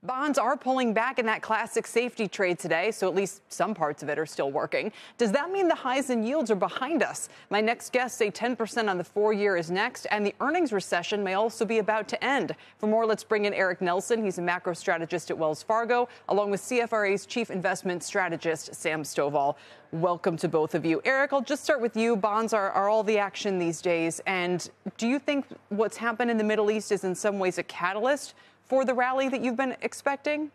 Bonds are pulling back in that classic safety trade today, so at least some parts of it are still working. Does that mean the highs in yields are behind us? My next guest say 10% on the 4-year is next, and the earnings recession may also be about to end. For more, let's bring in Eric Nelson. He's a macro strategist at Wells Fargo, along with CFRA's chief investment strategist, Sam Stovall. Welcome to both of you. Eric, I'll just start with you. Bonds are all the action these days. And do you think what's happened in the Middle East is in some ways a catalyst for the rally that you've been expecting?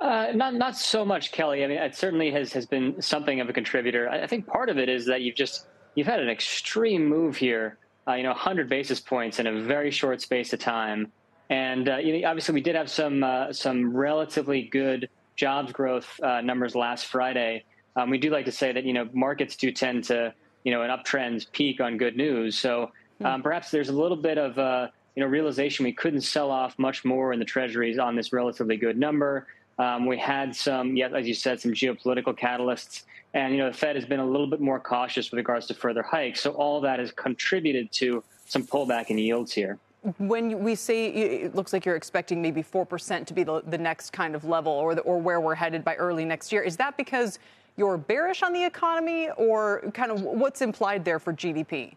Not so much, Kelly. I mean, it certainly has been something of a contributor. I think part of it is that you've had an extreme move here, 100 basis points in a very short space of time. And obviously we did have some relatively good jobs growth numbers last Friday. We do like to say that, markets do tend to, an uptrend peak on good news. So perhaps there's a little bit of realization we couldn't sell off much more in the treasuries on this relatively good number. We had some, as you said, some geopolitical catalysts. And, the Fed has been a little bit more cautious with regards to further hikes. So all that has contributed to some pullback in yields here. When we say it looks like you're expecting maybe 4% to be the next kind of level or where we're headed by early next year, is that because you're bearish on the economy or kind of what's implied there for GDP?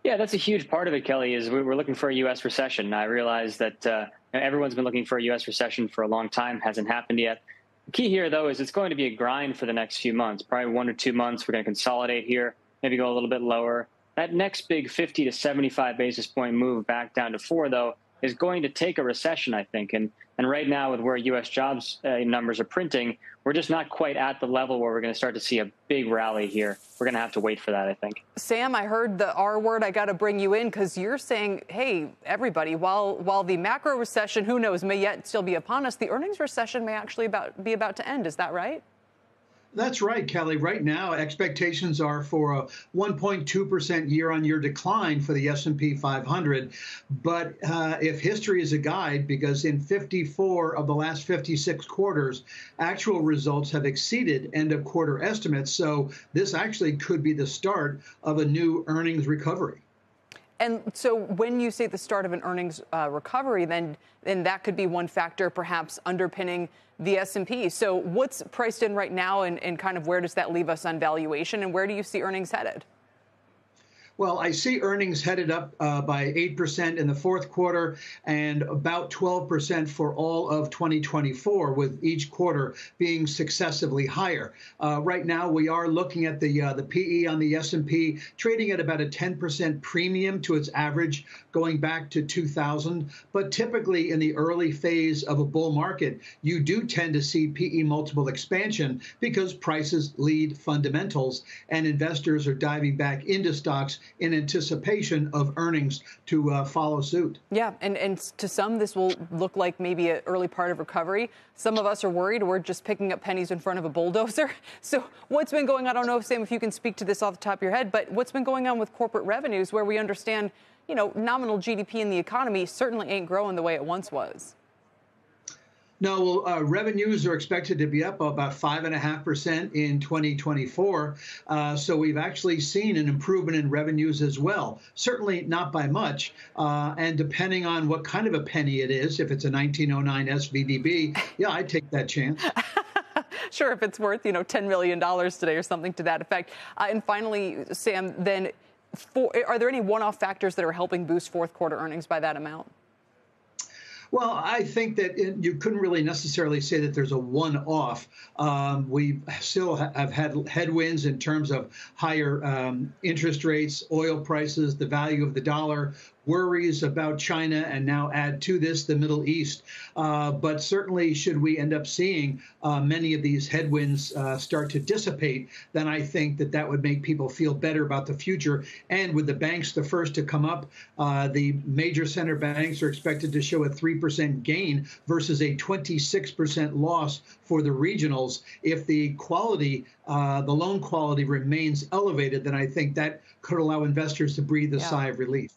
Yeah, that's a huge part of it, Kelly, is we're looking for a U.S. recession. I realize that everyone's been looking for a U.S. recession for a long time. Hasn't happened yet. The key here, though, is it's going to be a grind for the next few months, probably 1 or 2 months. We're going to consolidate here, maybe go a little bit lower. That next big 50 to 75 basis point move back down to 4, though, is going to take a recession, I think. And right now, with where U.S. jobs numbers are printing, we're just not quite at the level where we're going to start to see a big rally here. We're going to have to wait for that, I think. Sam, I heard the R word. I got to bring you in because you're saying, hey, everybody, while the macro recession, who knows, may yet still be upon us, the earnings recession may actually be about to end. Is that right? That's right, Kelly. Right now, expectations are for a 1.2% year-on-year decline for the S&P 500. But if history is a guide, because in 54 of the last 56 quarters, actual results have exceeded end-of-quarter estimates. So this actually could be the start of a new earnings recovery. And so when you say the start of an earnings recovery, then that could be one factor perhaps underpinning the S&P. So what's priced in right now and kind of where does that leave us on valuation and where do you see earnings headed? Well, I see earnings headed up by 8% in the fourth quarter and about 12% for all of 2024, with each quarter being successively higher. Right now, we are looking at the PE on the S&P trading at about a 10% premium to its average going back to 2000. But typically in the early phase of a bull market, you do tend to see PE multiple expansion because prices lead fundamentals and investors are diving back into stocks in anticipation of earnings to follow suit. Yeah, and to some, this will look like maybe an early part of recovery. Some of us are worried we're just picking up pennies in front of a bulldozer. So what's been going on? I don't know, Sam, if you can speak to this off the top of your head, but what's been going on with corporate revenues where we understand, nominal GDP in the economy certainly ain't growing the way it once was? No, revenues are expected to be up about 5.5% in 2024. So we've actually seen an improvement in revenues as well. Certainly not by much. And depending on what kind of a penny it is, if it's a 1909 SVDB, yeah, I'd take that chance. Sure, if it's worth, $10 million today or something to that effect. And finally, Sam, then are there any one-off factors that are helping boost fourth quarter earnings by that amount? Well, I think that you couldn't really necessarily say that there's a one-off. We still have had headwinds in terms of higher interest rates, oil prices, the value of the dollar, worries about China, and now add to this the Middle East. But certainly, should we end up seeing many of these headwinds start to dissipate, then I think that would make people feel better about the future. And with the banks the first to come up, the major center banks are expected to show a 3% gain versus a 26% loss for the regionals. If the quality, the loan quality remains elevated, then I think that could allow investors to breathe a sigh of relief.